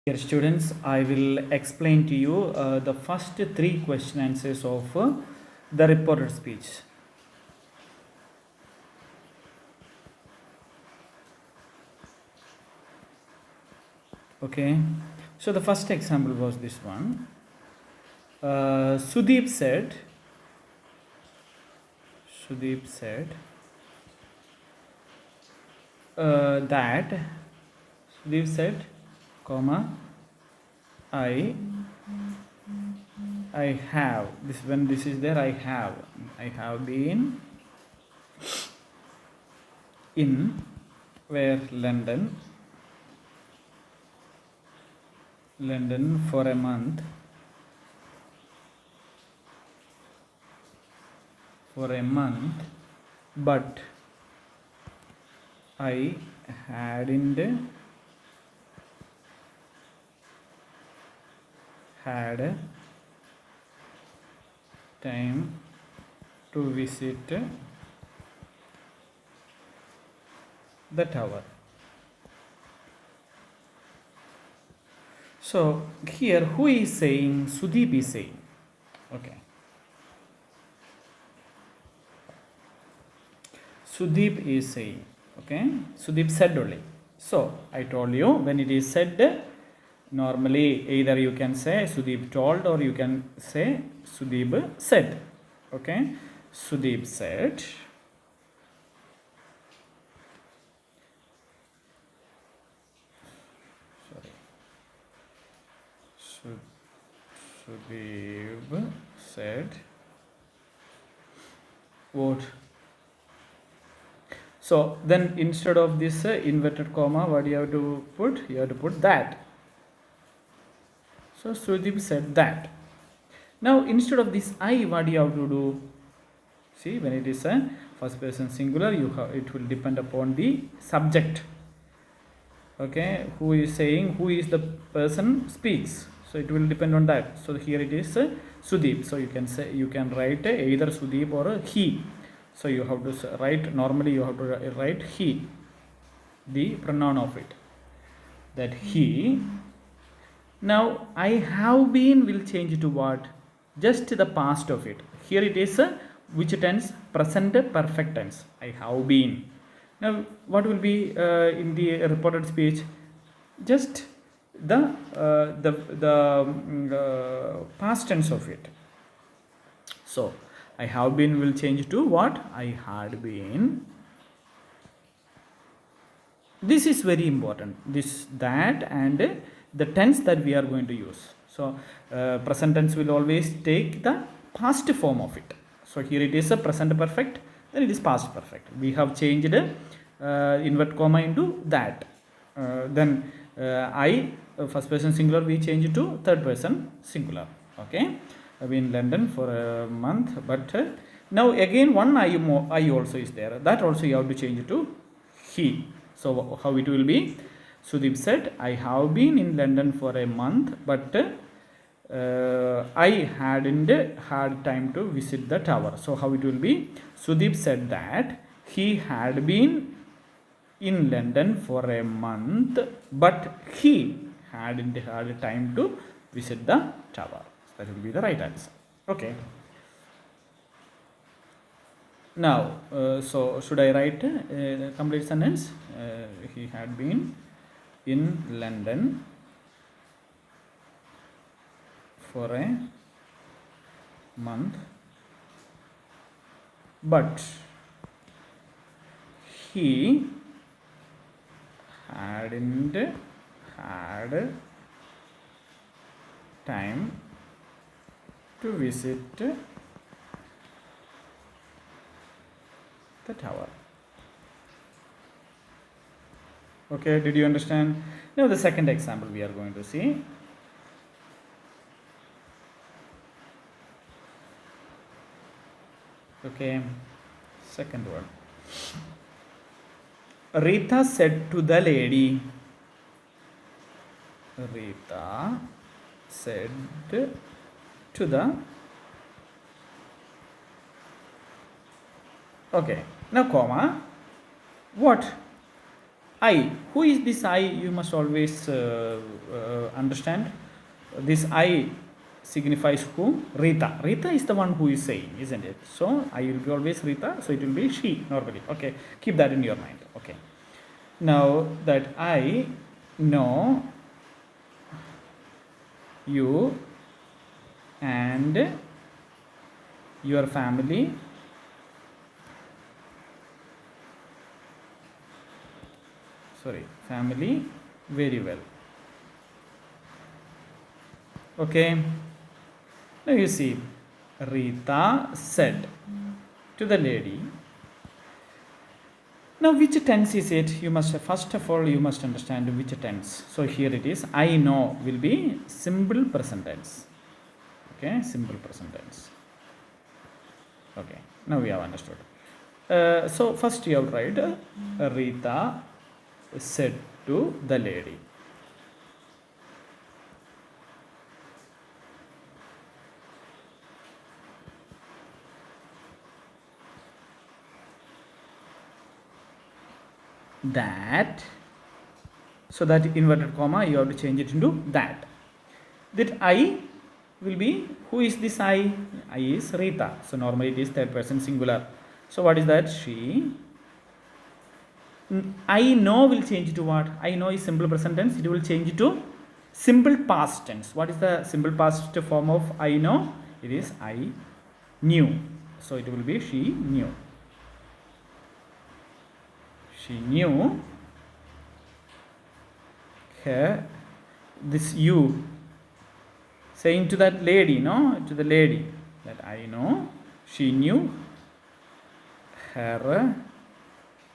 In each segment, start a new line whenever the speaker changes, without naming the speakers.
Dear students, I will explain to you the first three question answers of the reported speech. Okay, so the first example was this one. Sudeep said, that Sudeep said, comma, I have this. When this is there, I have been in where London for a month, but I hadn't had time to visit the tower. So here, who is saying? Sudeep is saying. Okay. Sudeep is saying. Okay. Sudeep said only. So I told you, when it is said, normally either you can say Sudeep told or you can say Sudeep said. Okay. Sudeep said. Sudeep said what? So then instead of this inverted comma, what do you have to put? You have to put that. So Sudeep said that. Now instead of this I, what do you have to do? See, when it is a first person singular, it will depend upon the subject. Okay, who is saying, who is the person speaks. So it will depend on that. So here it is Sudeep. So you can write either Sudeep or he. So you have to write, normally you have to write he, the pronoun of it, that he. Now I have been will change to what? Just the past of it. Here it is which tense? Present perfect tense. I have been. Now what will be in the reported speech? Just the past tense of it. So I have been will change to what? I had been. This is very important. This, that, and the tense that we are going to use. So present tense will always take the past form of it. So here it is a present perfect, then it is past perfect. We have changed invert comma into that. Then I, first person singular, we change it to third person singular. Okay, I've been in London for a month, but now again one I also is there. That also you have to change it to he. So how it will be? Sudeep said, I have been in London for a month, but I hadn't had time to visit the tower. So how it will be? Sudeep said that he had been in London for a month, but he hadn't had time to visit the tower. That will be the right answer. Okay. Now, so should I write a complete sentence? He had been in London for a month, but he hadn't had time to visit the tower. Okay, did you understand? Now the second example we are going to see. Okay, second one. Rita said to the lady. Rita said to the. Okay, now comma. What? I who is this I? You must always understand. This I signifies who? Rita. Rita is the one who is saying, isn't it? So I will be always Rita, so it will be she normally. Okay, keep that in your mind. Okay. Now that I know you and your family family very well. Okay, now you see, Rita said to the lady. Now which tense is it? You must, first of all, you must understand which tense. So here it is, I know will be simple present tense. Okay, simple present tense. Okay, now we have understood. So first you have to write Rita said to the lady. That, so that inverted comma you have to change it into that. That I will be, who is this I? I is Rita. So normally it is third person singular. So what is that? She. I know will change to what? I know is simple present tense. It will change to simple past tense. What is the simple past form of I know? It is I knew. So it will be she knew. She knew her, this you, saying to that lady, no, to the lady, that I know, she knew her.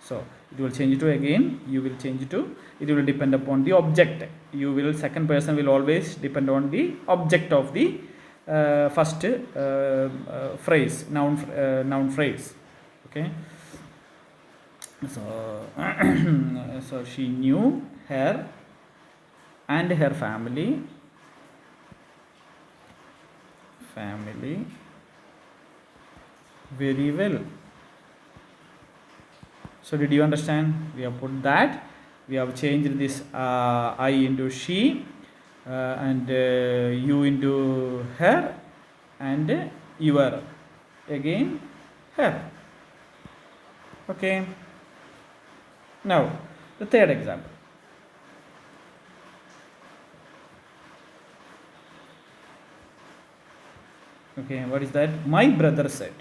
So it will change to, again you will change to, it will depend upon the object. You will, second person will always depend on the object of the first phrase, noun phrase. Okay. So so she knew her and her family very well. So did you understand? We have put that, we have changed this I into she, and you into her, and your again her. Okay. Now the third example. Okay, what is that? My brother said.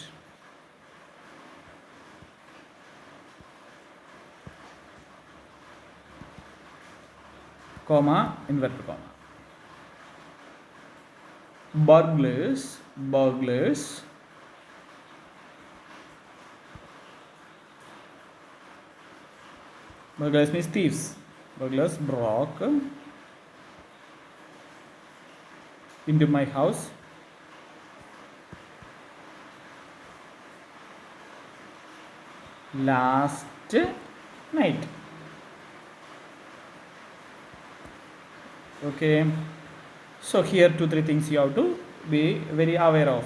Comma, inverted comma. Burglars means thieves. Burglars broke into my house last night. Okay, so here 2-3 things you have to be very aware of.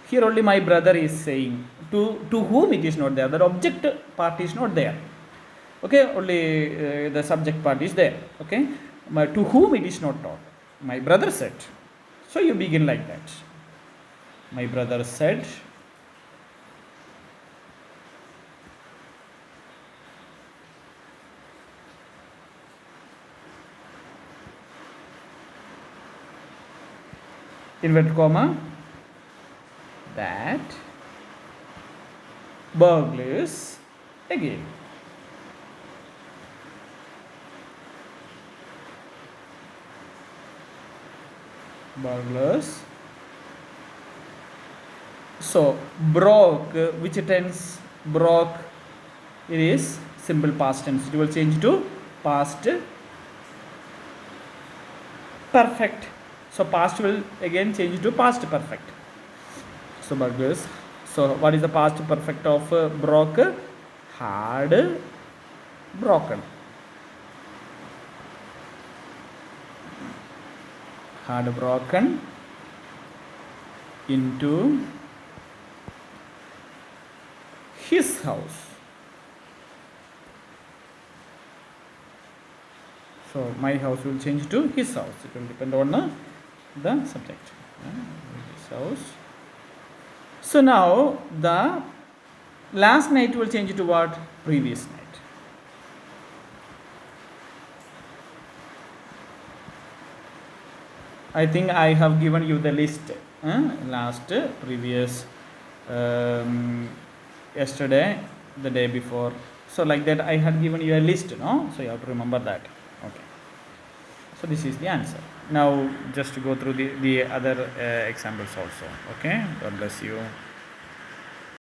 Here only my brother is saying, to whom it is not there, the object part is not there. Okay, only the subject part is there. Okay, to whom it is not taught. My brother said. So you begin like that. My brother said. Inverted comma, that burglars again. Burglars. So broke, which tense? Broke, it is simple past tense. It will change to past perfect. So past will again change to past perfect. So burglars. So what is the past perfect of broke? Had broken. Had broken into his house. So my house will change to his house. It will depend on the subject. His house. So now the last night will change to what? Previous night. I think I have given you the list. Last, previous, yesterday, the day before. So like that I had given you a list, no? So you have to remember that. Okay. So this is the answer. Now just to go through the other examples also. Okay. God bless you.